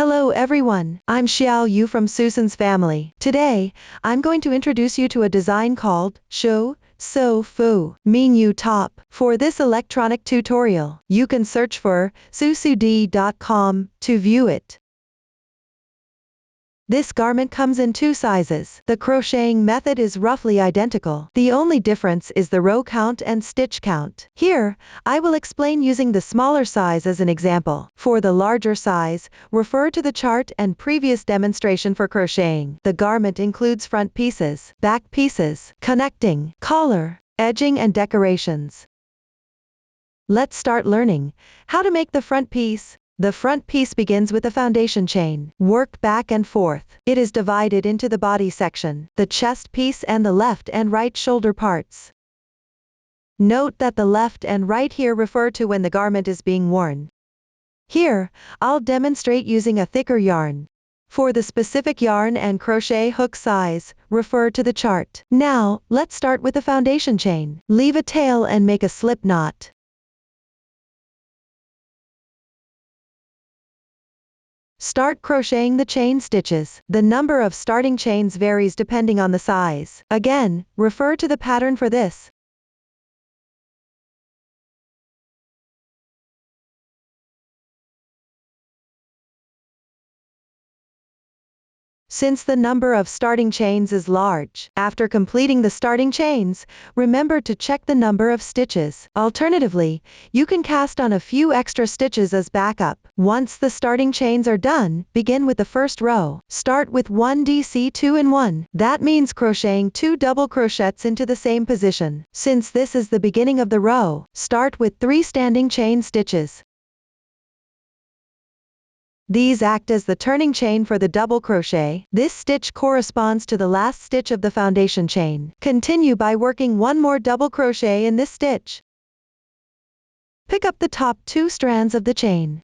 Hello everyone, I'm Xiao Yu from Susan's family. Today, I'm going to introduce you to a design called So-Fu Mingyu top. For this electronic tutorial, you can search for susud.com to view it. This garment comes in two sizes. The crocheting method is roughly identical. The only difference is the row count and stitch count. Here, I will explain using the smaller size as an example. For the larger size, refer to the chart and previous demonstration for crocheting. The garment includes front pieces, back pieces, connecting, collar, edging and decorations. Let's start learning how to make the front piece. The front piece begins with a foundation chain. Work back and forth. It is divided into the body section, the chest piece and the left and right shoulder parts. Note that the left and right here refer to when the garment is being worn. Here, I'll demonstrate using a thicker yarn. For the specific yarn and crochet hook size, refer to the chart. Now, let's start with the foundation chain. Leave a tail and make a slip knot. Start crocheting the chain stitches. The number of starting chains varies depending on the size. Again, refer to the pattern for this. Since the number of starting chains is large, after completing the starting chains, remember to check the number of stitches. Alternatively, you can cast on a few extra stitches as backup. Once the starting chains are done, begin with the first row. Start with 1 DC2 in 1. That means crocheting 2 double crochets into the same position. Since this is the beginning of the row, start with 3 standing chain stitches. These act as the turning chain for the double crochet. This stitch corresponds to the last stitch of the foundation chain. Continue by working one more double crochet in this stitch. Pick up the top 2 strands of the chain.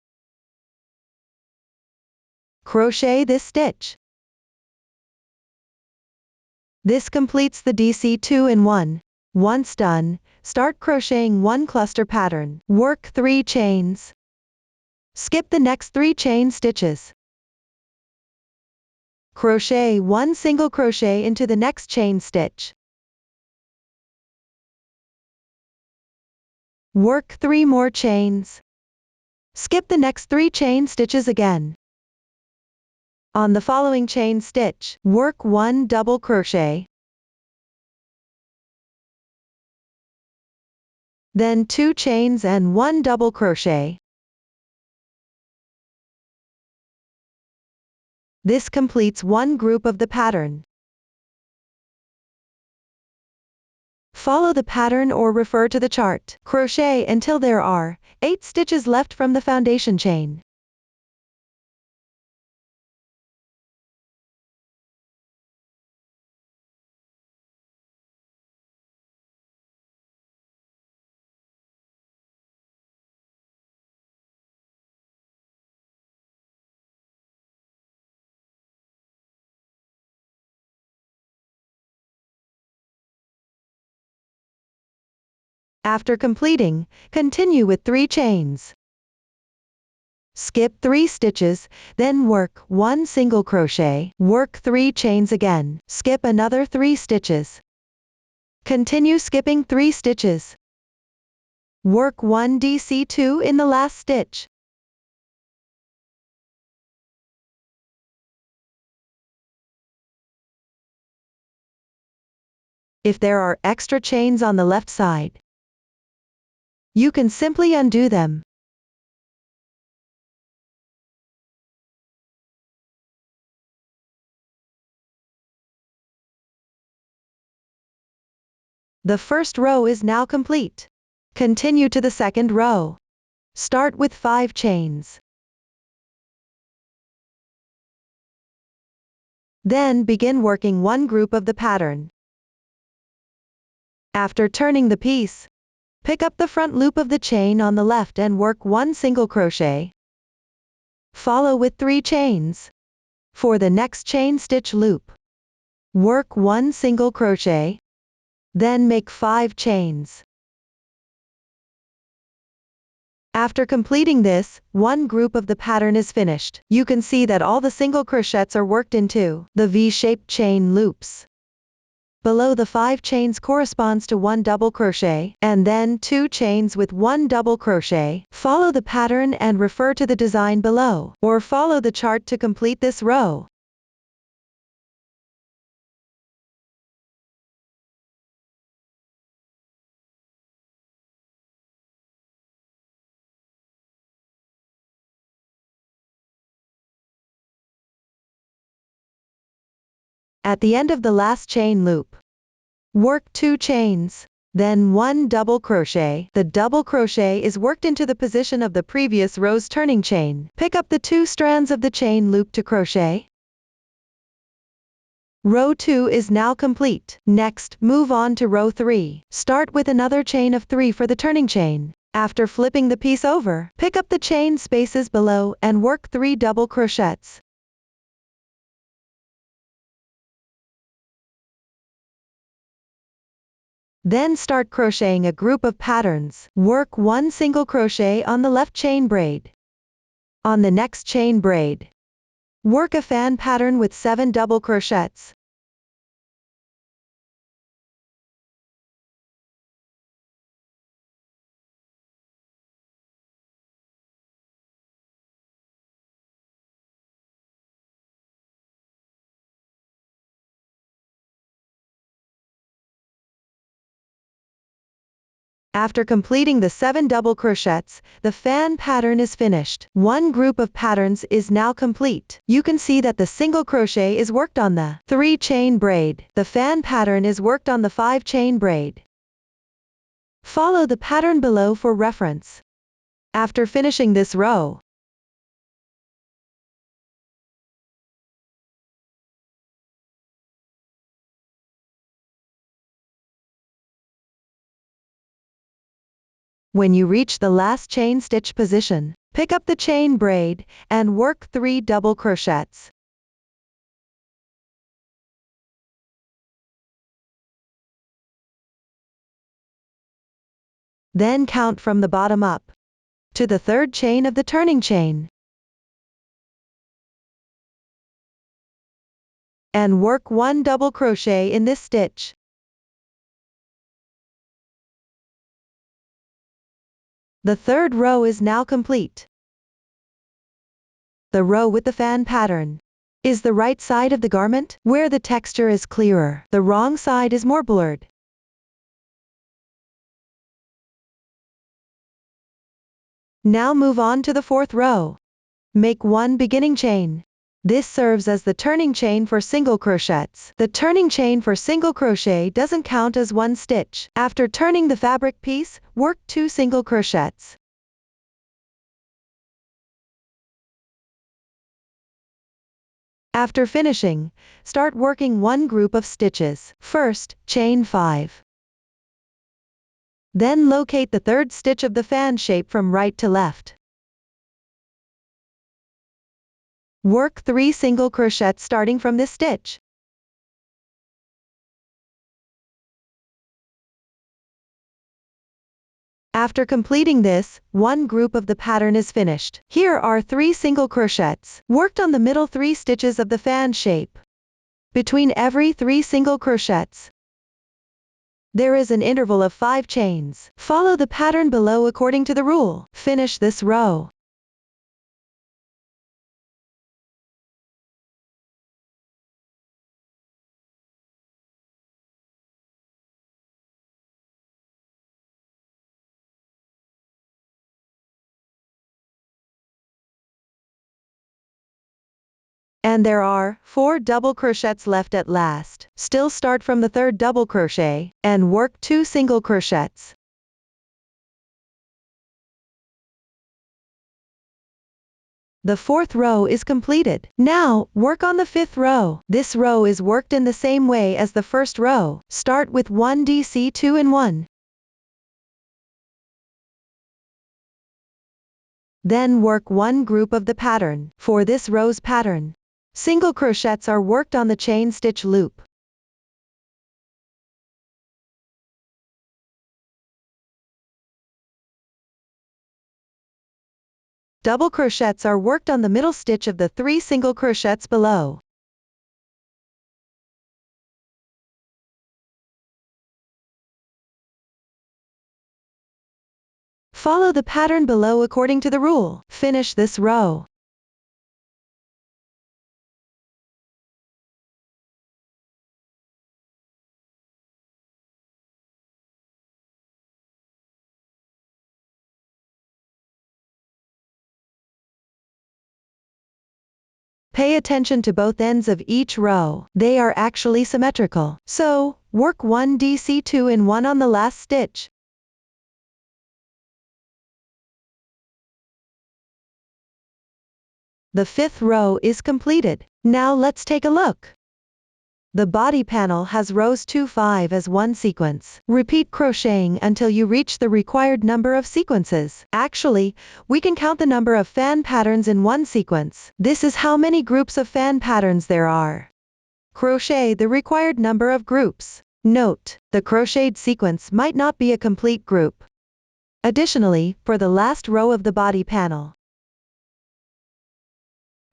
Crochet this stitch. This completes the DC2 in 1. Once done, start crocheting 1 cluster pattern. Work 3 chains. Skip the next 3 chain stitches. Crochet 1 single crochet into the next chain stitch. Work 3 more chains. Skip the next 3 chain stitches again. On the following chain stitch, work 1 double crochet. Then 2 chains and 1 double crochet. This completes one group of the pattern. Follow the pattern or refer to the chart. Crochet until there are 8 stitches left from the foundation chain. After completing, continue with 3 chains. Skip 3 stitches, then work 1 single crochet. Work 3 chains again. Skip another 3 stitches. Continue skipping 3 stitches. Work 1 DC2 in the last stitch. If there are extra chains on the left side, you can simply undo them. The first row is now complete. Continue to the second row. Start with 5 chains. Then begin working one group of the pattern. After turning the piece, pick up the front loop of the chain on the left and work 1 single crochet. Follow with 3 chains. For the next chain stitch loop, work 1 single crochet. Then make 5 chains. After completing this, one group of the pattern is finished. You can see that all the single crochets are worked into the V-shaped chain loops. Below the 5 chains corresponds to 1 double crochet, and then 2 chains with 1 double crochet. Follow the pattern and refer to the design below, or follow the chart to complete this row. At the end of the last chain loop, work 2 chains, then 1 double crochet. The double crochet is worked into the position of the previous row's turning chain. Pick up the 2 strands of the chain loop to crochet. Row 2 is now complete. Next, move on to row 3. Start with another chain of 3 for the turning chain. After flipping the piece over, pick up the chain spaces below and work 3 double crochets. Then start crocheting a group of patterns. Work 1 single crochet on the left chain braid. On the next chain braid, work a fan pattern with 7 double crochets. After completing the 7 double crochets, the fan pattern is finished. One group of patterns is now complete. You can see that the single crochet is worked on the 3 chain braid. The fan pattern is worked on the 5 chain braid. Follow the pattern below for reference. After finishing this row, when you reach the last chain stitch position, pick up the chain braid and work 3 double crochets. Then count from the bottom up to the 3rd chain of the turning chain and work 1 double crochet in this stitch. The 3rd row is now complete. The row with the fan pattern is the right side of the garment, where the texture is clearer. The wrong side is more blurred. Now move on to the 4th row. Make 1 beginning chain. This serves as the turning chain for single crochets. The turning chain for single crochet doesn't count as 1 stitch. After turning the fabric piece, work 2 single crochets. After finishing, start working 1 group of stitches. First, chain 5. Then locate the 3rd stitch of the fan shape from right to left. Work 3 single crochets starting from this stitch. After completing this, one group of the pattern is finished. Here are 3 single crochets, worked on the middle 3 stitches of the fan shape. Between every 3 single crochets, there is an interval of 5 chains. Follow the pattern below according to the rule. Finish this row. And there are 4 double crochets left at last. Still start from the 3rd double crochet, and work 2 single crochets. The 4th row is completed. Now, work on the 5th row. This row is worked in the same way as the first row. Start with 1 DC 2 in 1. Then work 1 group of the pattern. For this row's pattern, single crochets are worked on the chain stitch loop. Double crochets are worked on the middle stitch of the 3 single crochets below. Follow the pattern below according to the rule. Finish this row. Pay attention to both ends of each row. They are actually symmetrical. So, work 1 DC2 in 1 on the last stitch. The 5th row is completed. Now let's take a look. The body panel has rows 2-5 as one sequence. Repeat crocheting until you reach the required number of sequences. Actually, we can count the number of fan patterns in one sequence. This is how many groups of fan patterns there are. Crochet the required number of groups. Note, the crocheted sequence might not be a complete group. Additionally, for the last row of the body panel,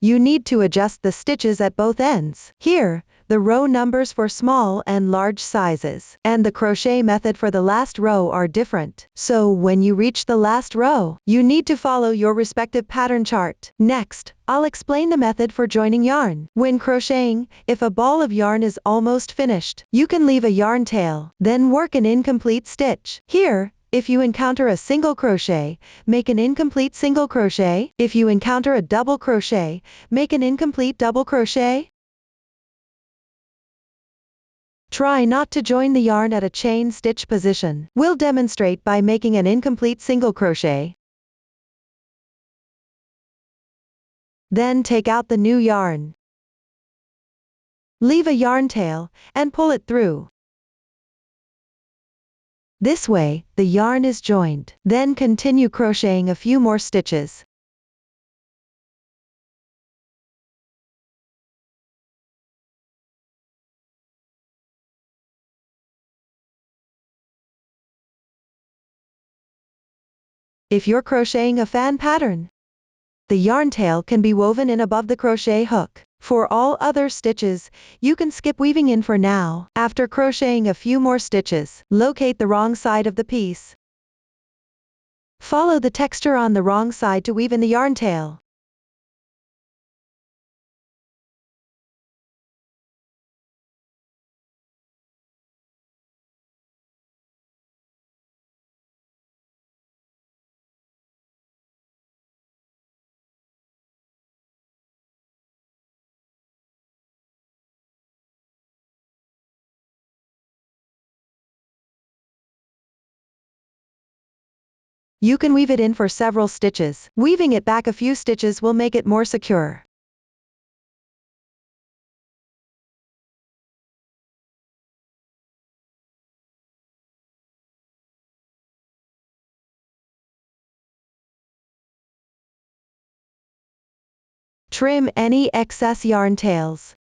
you need to adjust the stitches at both ends. Here, the row numbers for small and large sizes, and the crochet method for the last row are different. So when you reach the last row, you need to follow your respective pattern chart. Next, I'll explain the method for joining yarn. When crocheting, if a ball of yarn is almost finished, you can leave a yarn tail, then work an incomplete stitch. Here, if you encounter a single crochet, make an incomplete single crochet. If you encounter a double crochet, make an incomplete double crochet. Try not to join the yarn at a chain stitch position. We'll demonstrate by making an incomplete single crochet. Then take out the new yarn. Leave a yarn tail, and pull it through. This way, the yarn is joined. Then continue crocheting a few more stitches. If you're crocheting a fan pattern, the yarn tail can be woven in above the crochet hook. For all other stitches, you can skip weaving in for now. After crocheting a few more stitches, locate the wrong side of the piece. Follow the texture on the wrong side to weave in the yarn tail. You can weave it in for several stitches. Weaving it back a few stitches will make it more secure. Trim any excess yarn tails.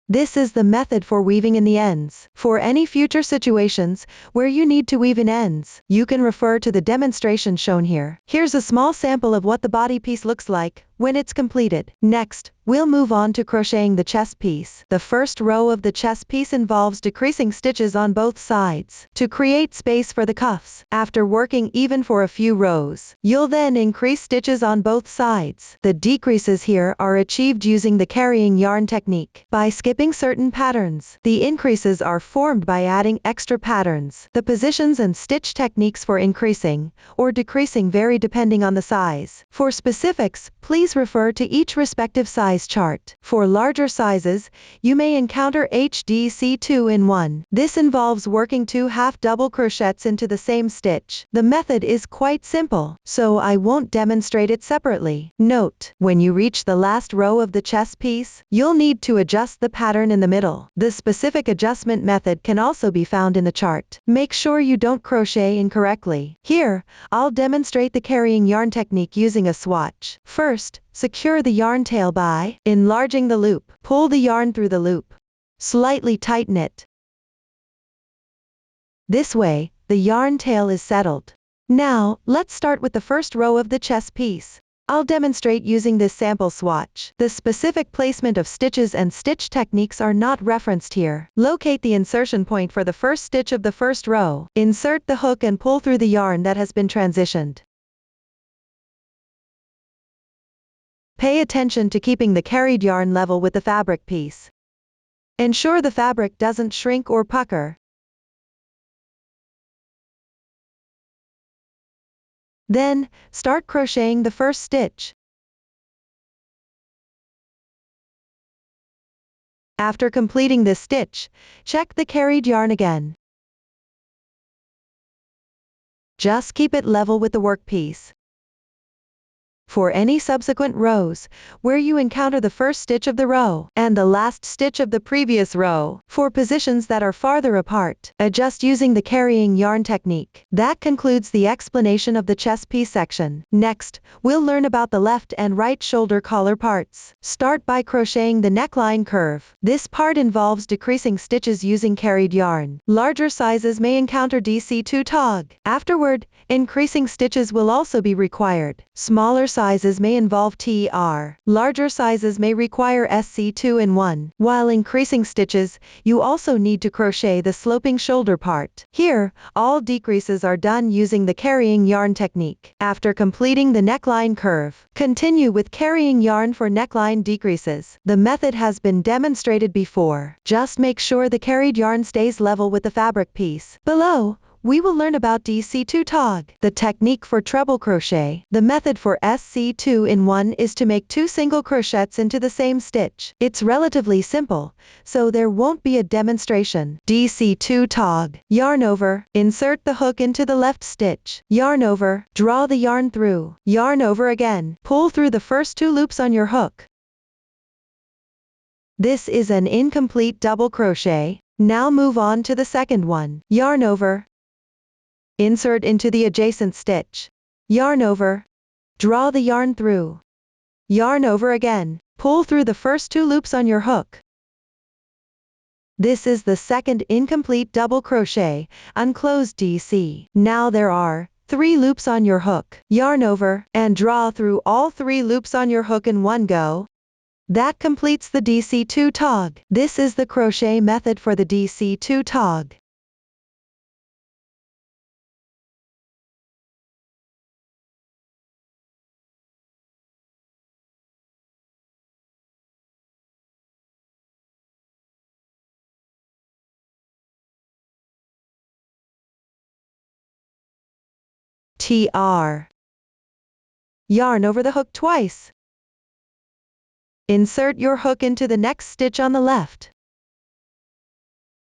This is the method for weaving in the ends. For any future situations where you need to weave in ends, you can refer to the demonstration shown here. Here's a small sample of what the body piece looks like when it's completed. Next, we'll move on to crocheting the chest piece. The first row of the chest piece involves decreasing stitches on both sides to create space for the cuffs. After working even for a few rows, you'll then increase stitches on both sides. The decreases here are achieved using the carrying yarn technique. By skipping certain patterns, the increases are formed by adding extra patterns. The positions and stitch techniques for increasing or decreasing vary depending on the size. For specifics, please refer to each respective size chart. For larger sizes, you may encounter HDC2 in 1. This involves working 2 half double crochets into the same stitch. The method is quite simple, so I won't demonstrate it separately. Note, when you reach the last row of the chest piece, you'll need to adjust the pattern in the middle. The specific adjustment method can also be found in the chart. Make sure you don't crochet incorrectly. Here, I'll demonstrate the carrying yarn technique using a swatch. First, secure the yarn tail by enlarging the loop. Pull the yarn through the loop. Slightly tighten it. This way, the yarn tail is settled. Now, let's start with the first row of the chest piece. I'll demonstrate using this sample swatch. The specific placement of stitches and stitch techniques are not referenced here. Locate the insertion point for the first stitch of the first row. Insert the hook and pull through the yarn that has been transitioned. Pay attention to keeping the carried yarn level with the fabric piece. Ensure the fabric doesn't shrink or pucker. Then, start crocheting the first stitch. After completing this stitch, check the carried yarn again. Just keep it level with the workpiece. For any subsequent rows, where you encounter the first stitch of the row and the last stitch of the previous row, for positions that are farther apart, adjust using the carrying yarn technique. That concludes the explanation of the chest piece section. Next, we'll learn about the left and right shoulder collar parts. Start by crocheting the neckline curve. This part involves decreasing stitches using carried yarn. Larger sizes may encounter DC2 tog. Afterward, increasing stitches will also be required. Smaller sizes may involve TR. Larger sizes may require SC2 in 1. While increasing stitches, you also need to crochet the sloping shoulder part. Here, all decreases are done using the carrying yarn technique. After completing the neckline curve, continue with carrying yarn for neckline decreases. The method has been demonstrated before. Just make sure the carried yarn stays level with the fabric piece. Below, we will learn about DC2 tog, the technique for treble crochet. The method for SC2 in 1 is to make 2 single crochets into the same stitch. It's relatively simple, so there won't be a demonstration. DC2 tog. Yarn over, insert the hook into the left stitch. Yarn over, draw the yarn through. Yarn over again, pull through the first 2 loops on your hook. This is an incomplete double crochet. Now move on to the second one. Yarn over, insert into the adjacent stitch. Yarn over, draw the yarn through. Yarn over again, pull through the first 2 loops on your hook. This is the second incomplete double crochet, unclosed DC. Now there are 3 loops on your hook. Yarn over, and draw through all 3 loops on your hook in one go. That completes the DC2 tog. This is the crochet method for the DC2 tog. TR. Yarn over the hook twice. Insert your hook into the next stitch on the left.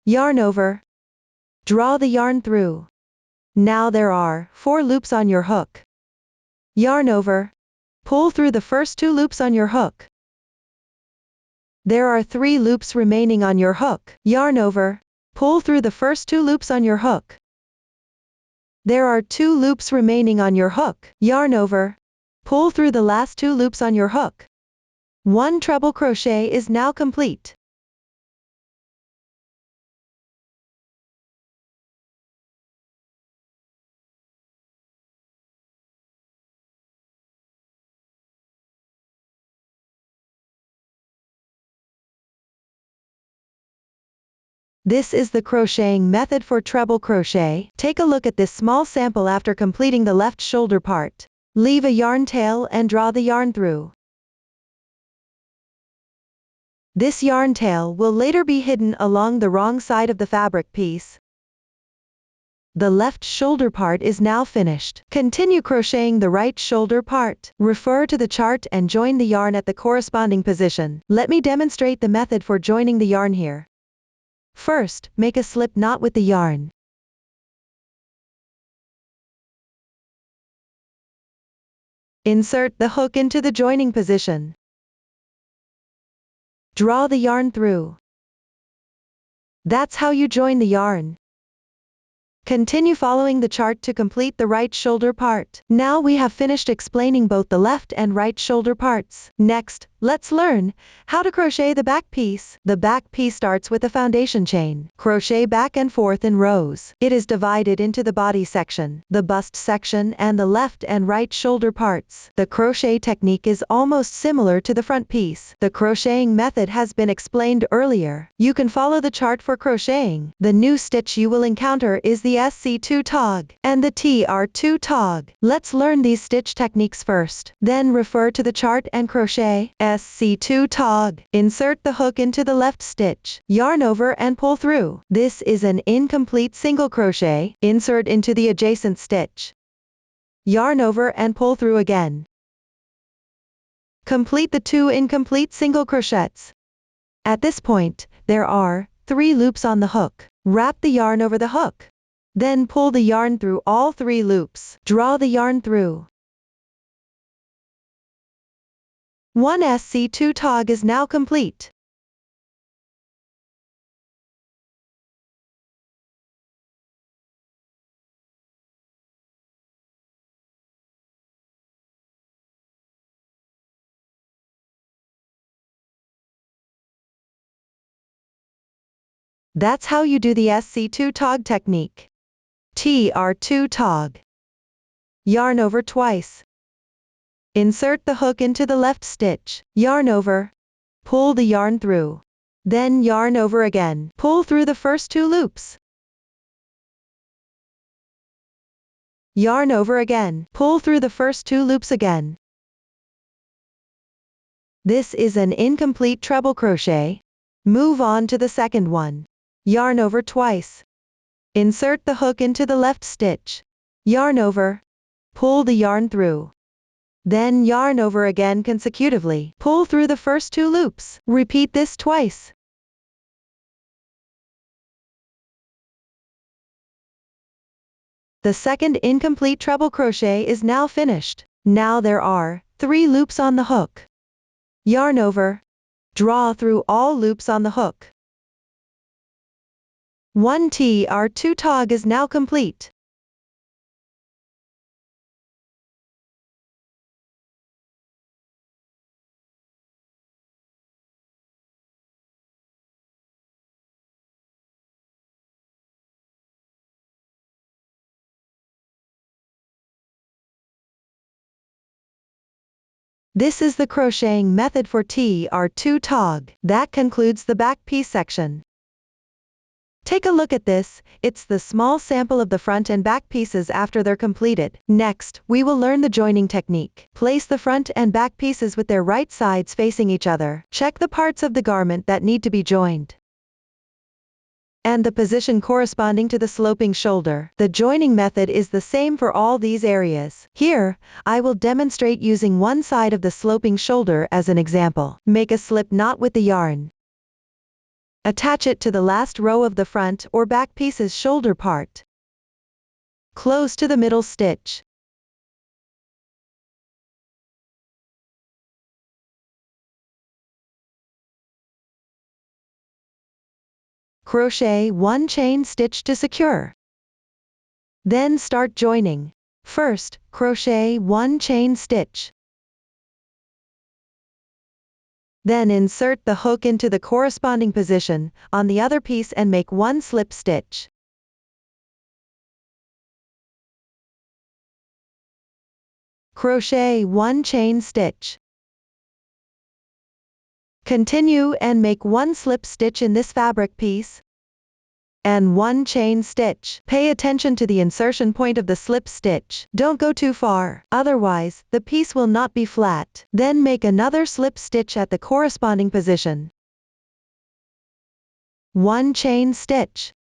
Yarn over. Draw the yarn through. Now there are 4 loops on your hook. Yarn over. Pull through the first 2 loops on your hook. There are 3 loops remaining on your hook. Yarn over. Pull through the first 2 loops on your hook. There are 2 loops remaining on your hook. Yarn over. Pull through the last 2 loops on your hook. 1 treble crochet is now complete. This is the crocheting method for treble crochet. Take a look at this small sample after completing the left shoulder part. Leave a yarn tail and draw the yarn through. This yarn tail will later be hidden along the wrong side of the fabric piece. The left shoulder part is now finished. Continue crocheting the right shoulder part. Refer to the chart and join the yarn at the corresponding position. Let me demonstrate the method for joining the yarn here. First, make a slip knot with the yarn. Insert the hook into the joining position. Draw the yarn through. That's how you join the yarn. Continue following the chart to complete the right shoulder part. Now we have finished explaining both the left and right shoulder parts. Next, Let's learn how to crochet the back piece. The back piece starts with the foundation chain. Crochet back and forth in rows. It is divided into the body section, the bust section, and the left and right shoulder parts. The crochet technique is almost similar to the front piece. The crocheting method has been explained earlier. You can follow the chart for crocheting. The new stitch you will encounter is the SC2 tog and the TR2 tog. Let's learn these stitch techniques first. Then refer to the chart and crochet. SC2 tog. Insert the hook into the left stitch. Yarn over and pull through. This is an incomplete single crochet. Insert into the adjacent stitch. Yarn over and pull through again. Complete the 2 incomplete single crochets. At this point, there are 3 loops on the hook. Wrap the yarn over the hook. Then pull the yarn through all 3 loops. Draw the yarn through. 1 SC2 tog is now complete. That's how you do the SC2 tog technique. TR2 tog. Yarn over twice. Insert the hook into the left stitch. Yarn over. Pull the yarn through. Then yarn over again. Pull through the first 2 loops. Yarn over again. Pull through the first 2 loops again. This is an incomplete treble crochet. Move on to the second one. Yarn over twice. Insert the hook into the left stitch. Yarn over. Pull the yarn through. Then yarn over again consecutively. Pull through the first 2 loops. Repeat this twice. The second incomplete treble crochet is now finished. Now there are 3 loops on the hook. Yarn over. Draw through all loops on the hook. 1 TR2 tog is now complete. This is the crocheting method for TR2 tog. That concludes the back piece section. Take a look at this, it's the small sample of the front and back pieces after they're completed. Next, we will learn the joining technique. Place the front and back pieces with their right sides facing each other. Check the parts of the garment that need to be joined and the position corresponding to the sloping shoulder. The joining method is the same for all these areas. Here, I will demonstrate using one side of the sloping shoulder as an example. Make a slip knot with the yarn. Attach it to the last row of the front or back piece's shoulder part. Close to the middle stitch. Crochet 1 chain stitch to secure. Then start joining. First, crochet 1 chain stitch. Then insert the hook into the corresponding position on the other piece and make 1 slip stitch. Crochet 1 chain stitch. Continue and make 1 slip stitch in this fabric piece and 1 chain stitch. Pay attention to the insertion point of the slip stitch. Don't go too far, otherwise, the piece will not be flat. Then make another slip stitch at the corresponding position. 1 chain stitch.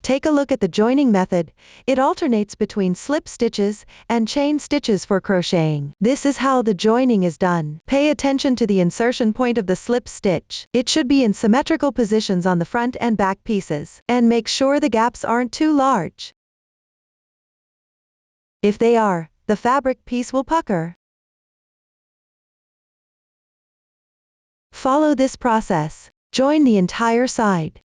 Take a look at the joining method. It alternates between slip stitches and chain stitches for crocheting. This is how the joining is done. Pay attention to the insertion point of the slip stitch. It should be in symmetrical positions on the front and back pieces, and make sure the gaps aren't too large. If they are, the fabric piece will pucker. Follow this process. Join the entire side.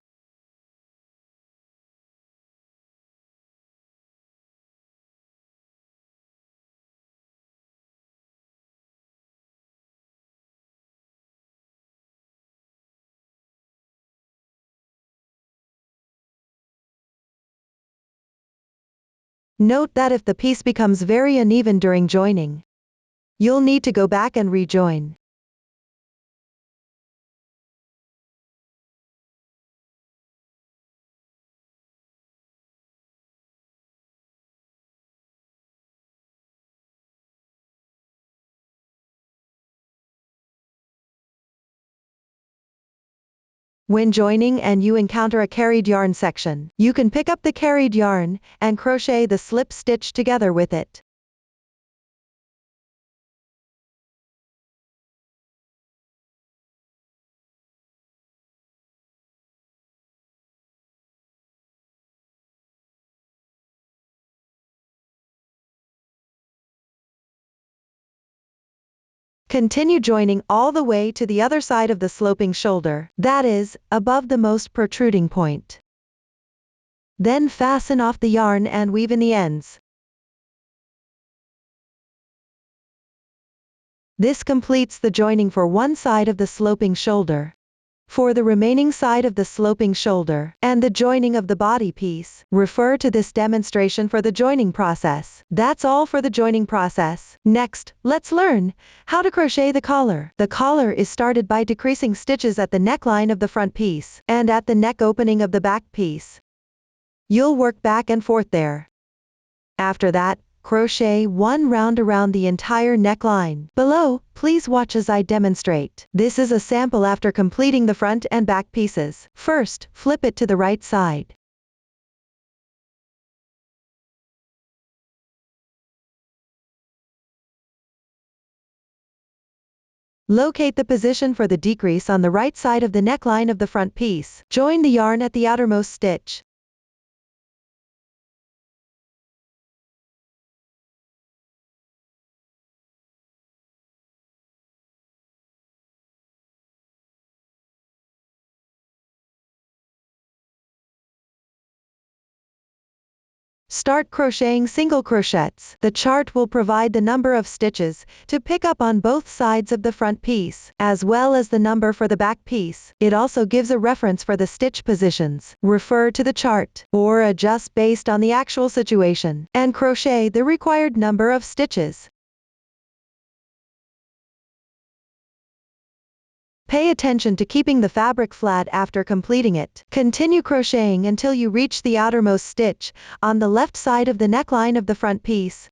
Note that if the piece becomes very uneven during joining, you'll need to go back and rejoin. When joining and you encounter a carried yarn section, you can pick up the carried yarn and crochet the slip stitch together with it. Continue joining all the way to the other side of the sloping shoulder, that is, above the most protruding point. Then fasten off the yarn and weave in the ends. This completes the joining for one side of the sloping shoulder. For the remaining side of the sloping shoulder and the joining of the body piece, refer to this demonstration for the joining process. That's all for the joining process. Next, let's learn how to crochet the collar. The collar is started by decreasing stitches at the neckline of the front piece and at the neck opening of the back piece. You'll work back and forth there. After that, crochet one round around the entire neckline. Below, please watch as I demonstrate. This is a sample after completing the front and back pieces. First, flip it to the right side. Locate the position for the decrease on the right side of the neckline of the front piece. Join the yarn at the outermost stitch. Start crocheting single crochets. The chart will provide the number of stitches to pick up on both sides of the front piece, as well as the number for the back piece. It also gives a reference for the stitch positions. Refer to the chart, or adjust based on the actual situation, and crochet the required number of stitches. Pay attention to keeping the fabric flat after completing it. Continue crocheting until you reach the outermost stitch on the left side of the neckline of the front piece.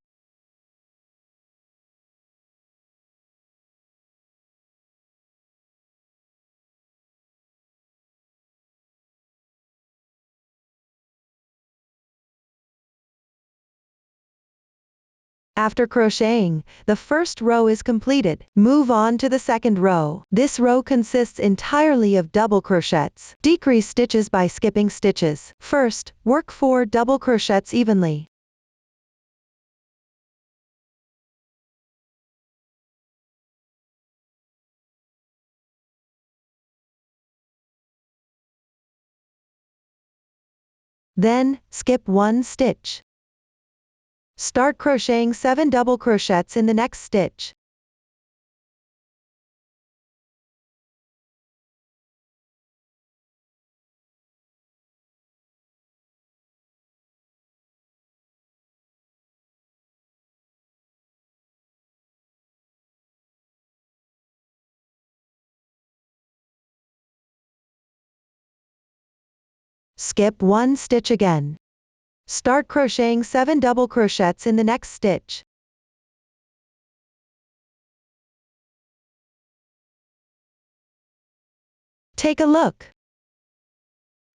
After crocheting, the first row is completed. Move on to the second row. This row consists entirely of double crochets. Decrease stitches by skipping stitches. First, work 4 double crochets evenly. Then, skip 1 stitch. Start crocheting 7 double crochets in the next stitch. Skip 1 stitch again. Start crocheting 7 double crochets in the next stitch. Take a look.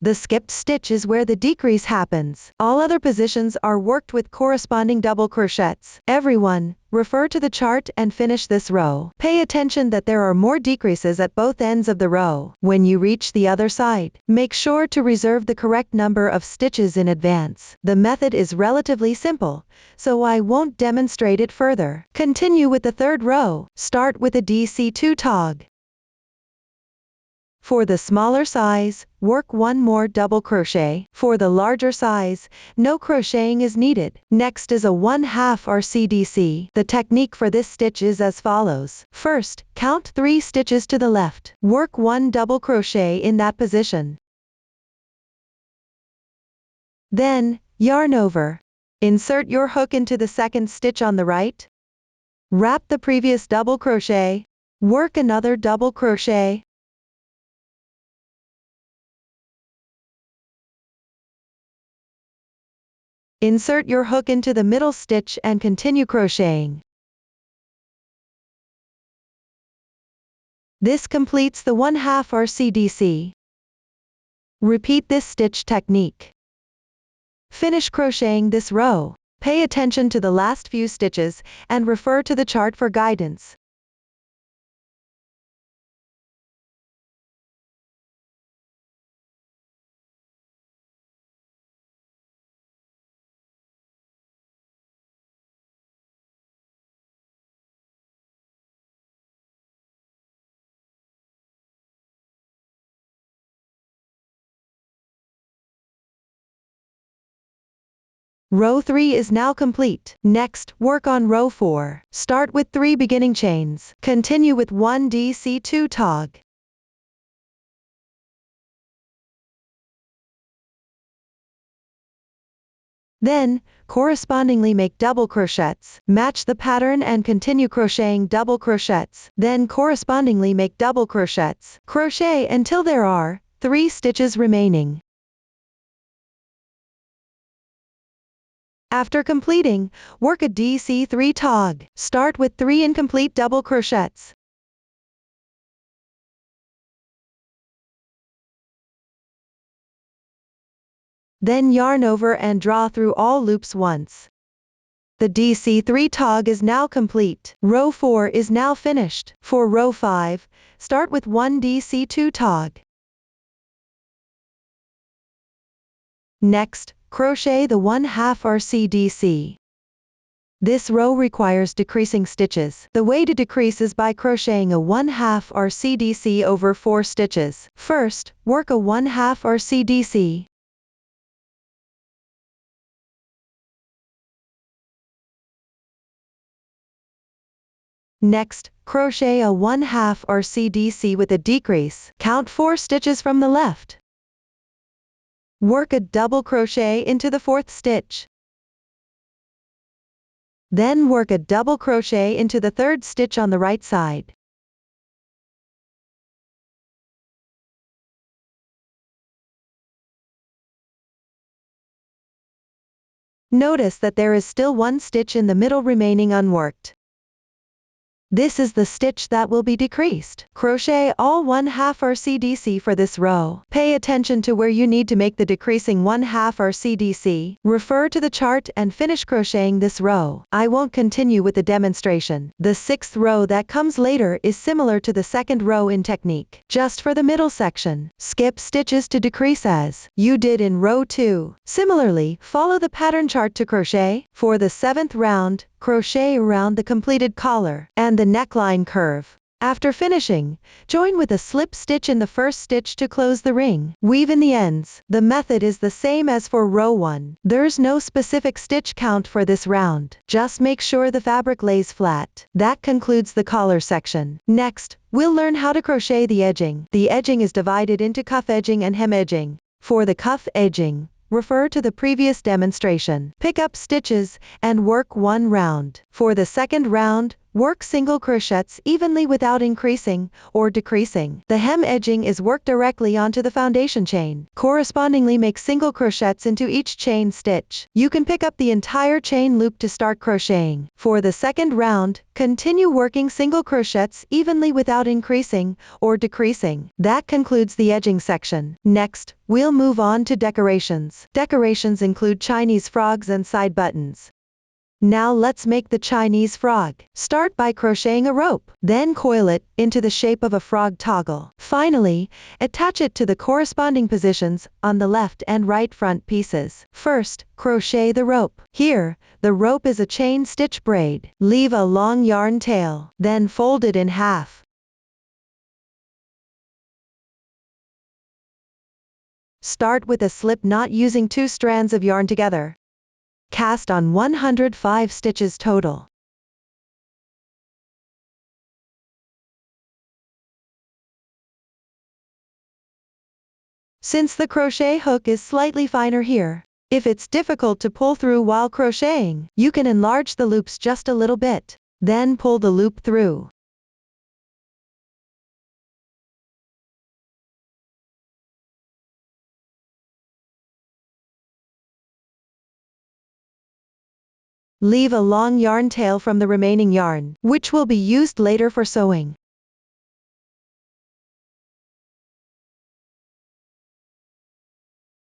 The skipped stitch is where the decrease happens. All other positions are worked with corresponding double crochets. Everyone, refer to the chart and finish this row. Pay attention that there are more decreases at both ends of the row. When you reach the other side, make sure to reserve the correct number of stitches in advance. The method is relatively simple, so I won't demonstrate it further. Continue with the third row. Start with a DC2 tog. For the smaller size, work 1 more double crochet. For the larger size, no crocheting is needed. Next is a 1/2 RCDC. The technique for this stitch is as follows. First, count 3 stitches to the left. Work 1 double crochet in that position. Then, yarn over. Insert your hook into the second stitch on the right. Wrap the previous double crochet. Work another double crochet. Insert your hook into the middle stitch and continue crocheting. This completes the 1/2 RCDC. Repeat this stitch technique. Finish crocheting this row. Pay attention to the last few stitches and refer to the chart for guidance. Row 3 is now complete. Next, work on row 4. Start with 3 beginning chains. Continue with 1 DC2 tog. Then, correspondingly make double crochets. Match the pattern and continue crocheting double crochets. Then correspondingly make double crochets. Crochet until there are 3 stitches remaining. After completing, work a DC3 tog. Start with 3 incomplete double crochets. Then yarn over and draw through all loops once. The DC3 tog is now complete. Row 4 is now finished. For row 5, start with 1 DC2 tog. Next, crochet the 1/2 RCDC. This row requires decreasing stitches. The way to decrease is by crocheting a 1/2 RCDC over 4 stitches. First, work a 1/2 RCDC. Next, crochet a 1/2 RCDC with a decrease. Count 4 stitches from the left. Work a double crochet into the 4th stitch. Then work a double crochet into the 3rd stitch on the right side. Notice that there is still 1 stitch in the middle remaining unworked. This is the stitch that will be decreased. Crochet all 1/2 RCDC for this row. Pay attention to where you need to make the decreasing 1/2 RCDC. Refer to the chart and finish crocheting this row. I won't continue with the demonstration. The 6th row that comes later is similar to the 2nd row in technique. Just for the middle section, skip stitches to decrease as you did in row 2. Similarly, follow the pattern chart to crochet. For the 7th round, crochet around the completed collar and the neckline curve. After finishing, join with a slip stitch in the 1st stitch to close the ring. Weave in the ends. The method is the same as for row 1. There's no specific stitch count for this round. Just make sure the fabric lays flat. That concludes the collar section. Next, we'll learn how to crochet the edging. The edging is divided into cuff edging and hem edging. For the cuff edging, refer to the previous demonstration. Pick up stitches and work 1 round. For the 2nd round, work single crochets evenly without increasing or decreasing. The hem edging is worked directly onto the foundation chain. Correspondingly, make single crochets into each chain stitch. You can pick up the entire chain loop to start crocheting. For the 2nd round, continue working single crochets evenly without increasing or decreasing. That concludes the edging section. Next, we'll move on to decorations. Decorations include Chinese frogs and side buttons. Now let's make the Chinese frog. Start by crocheting a rope, then coil it into the shape of a frog toggle. Finally, attach it to the corresponding positions on the left and right front pieces. First, crochet the rope. Here, the rope is a chain stitch braid. Leave a long yarn tail, then fold it in half. Start with a slip knot using 2 strands of yarn together. Cast on 105 stitches total. Since the crochet hook is slightly finer here, If it's difficult to pull through while crocheting, you can enlarge the loops just a little bit. Then pull the loop through. Leave a long yarn tail from the remaining yarn, which will be used later for sewing.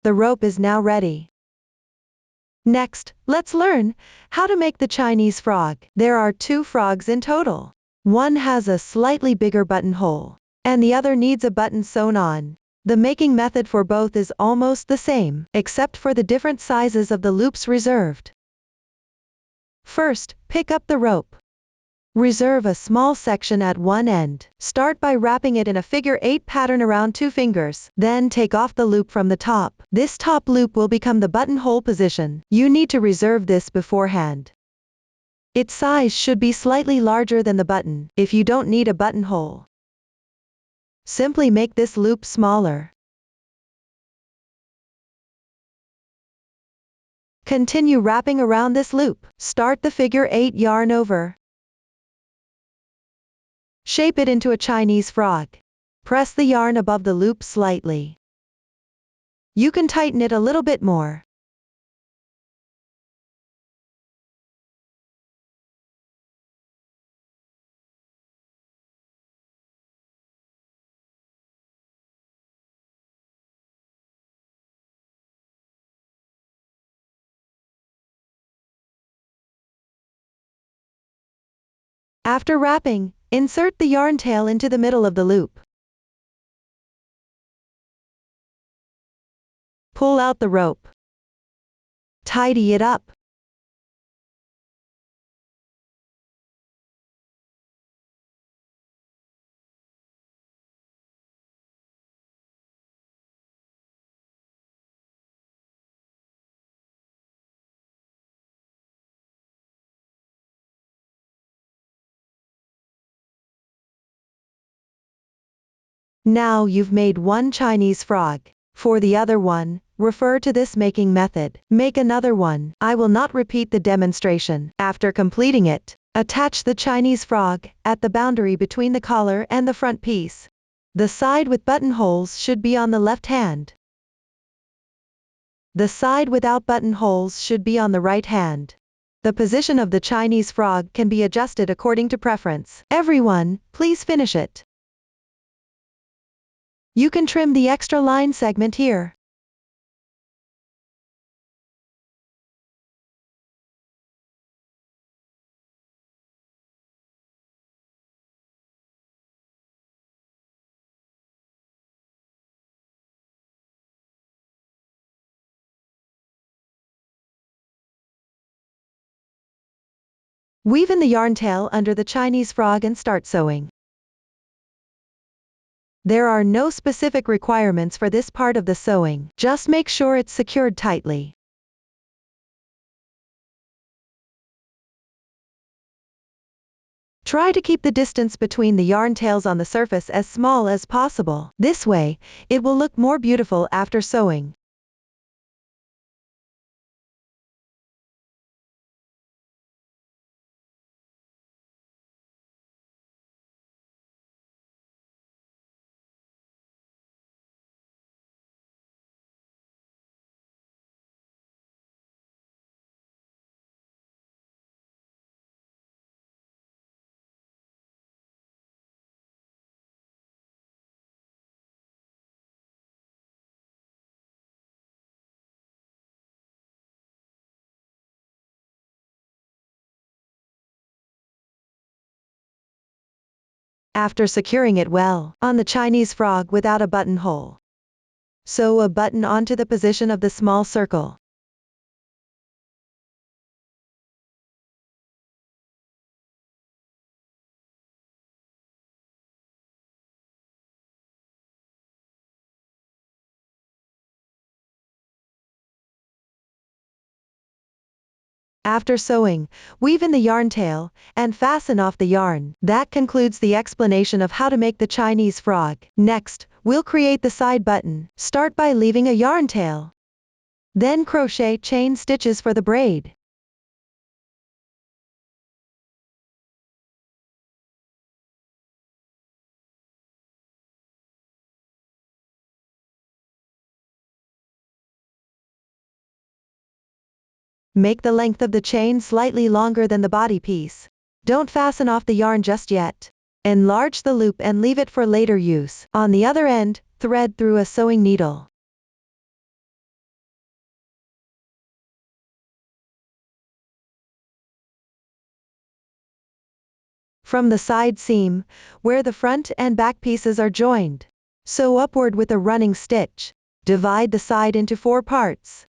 The rope is now ready. Next, let's learn how to make the Chinese frog. There are 2 frogs in total. One has a slightly bigger buttonhole, and the other needs a button sewn on. The making method for both is almost the same, except for the different sizes of the loops reserved. First, pick up the rope. Reserve a small section at one end. Start by wrapping it in a figure 8 pattern around 2 fingers. Then take off the loop from the top. This top loop will become the buttonhole position. You need to reserve this beforehand. Its size should be slightly larger than the button, if you don't need a buttonhole. Simply make this loop smaller. Continue wrapping around this loop. Start the figure 8 yarn over. Shape it into a Chinese frog. Press the yarn above the loop slightly. You can tighten it a little bit more. After wrapping, insert the yarn tail into the middle of the loop. Pull out the rope. Tidy it up. Now you've made one Chinese frog. For the other one, refer to this making method. Make another one. I will not repeat the demonstration. After completing it, attach the Chinese frog at the boundary between the collar and the front piece. The side with buttonholes should be on the left hand. The side without buttonholes should be on the right hand. The position of the Chinese frog can be adjusted according to preference. Everyone, please finish it. You can trim the extra line segment here. Weave in the yarn tail under the Chinese frog and start sewing. There are no specific requirements for this part of the sewing. Just make sure it's secured tightly. Try to keep the distance between the yarn tails on the surface as small as possible. This way, it will look more beautiful after sewing. After securing it well on the Chinese frog without a buttonhole, sew a button onto the position of the small circle. After sewing, weave in the yarn tail, and fasten off the yarn. That concludes the explanation of how to make the Chinese frog. Next, we'll create the side button. Start by leaving a yarn tail. Then crochet chain stitches for the braid. Make the length of the chain slightly longer than the body piece. Don't fasten off the yarn just yet. Enlarge the loop and leave it for later use. On the other end, thread through a sewing needle. From the side seam, where the front and back pieces are joined, sew upward with a running stitch. Divide the side into 4 parts.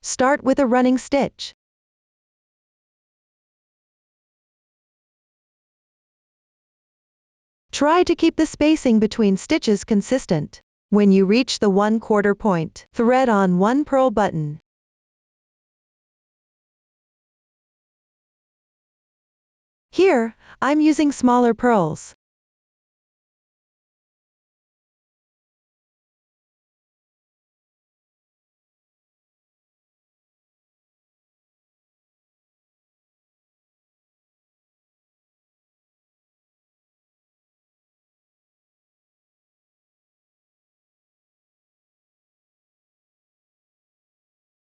Start with a running stitch. Try to keep the spacing between stitches consistent. When you reach the 1/4 point, thread on 1 purl button. Here, I'm using smaller pearls.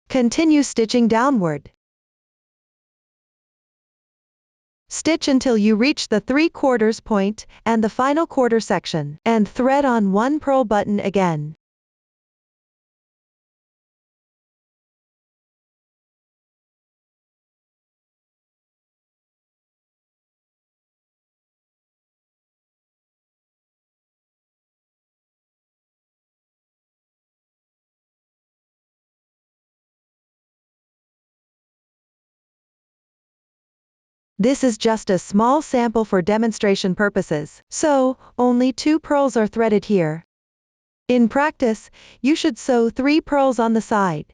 Continue stitching downward. Stitch until you reach the 3/4 point and the final quarter section, and thread on 1 purl button again. This is just a small sample for demonstration purposes, so only 2 pearls are threaded here. In practice, you should sew 3 pearls on the side.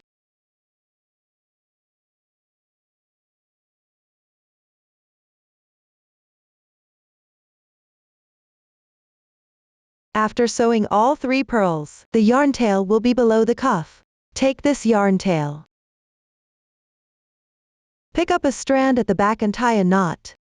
After sewing all 3 pearls, the yarn tail will be below the cuff. Take this yarn tail. Pick up a strand at the back and tie a knot.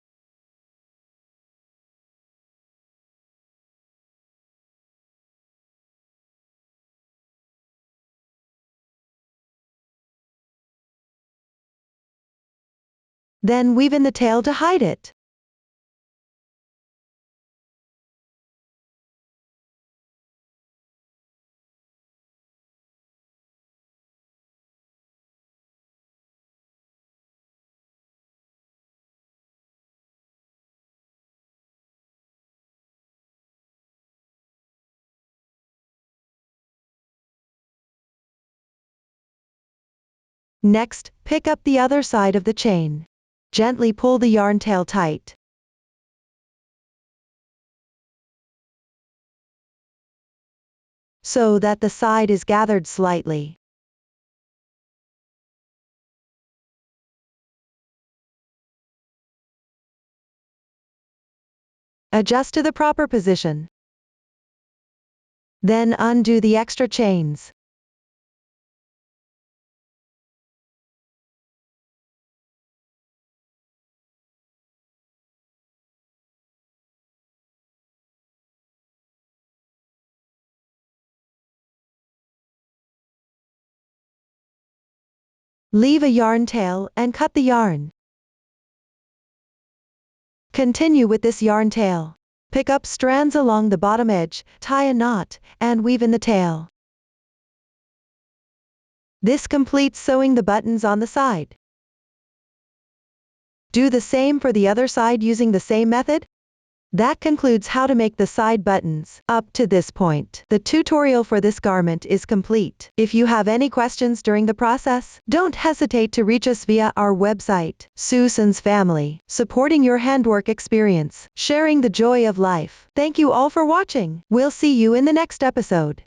Then weave in the tail to hide it. Next, pick up the other side of the chain. Gently pull the yarn tail tight. So that the side is gathered slightly. Adjust to the proper position. Then undo the extra chains. Leave a yarn tail and cut the yarn. Continue with this yarn tail. Pick up strands along the bottom edge, tie a knot, and weave in the tail. This completes sewing the buttons on the side. Do the same for the other side using the same method. That concludes how to make the side buttons. Up to this point, the tutorial for this garment is complete. If you have any questions during the process, don't hesitate to reach us via our website. Susan's Family, supporting your handwork experience, sharing the joy of life. Thank you all for watching. We'll see you in the next episode.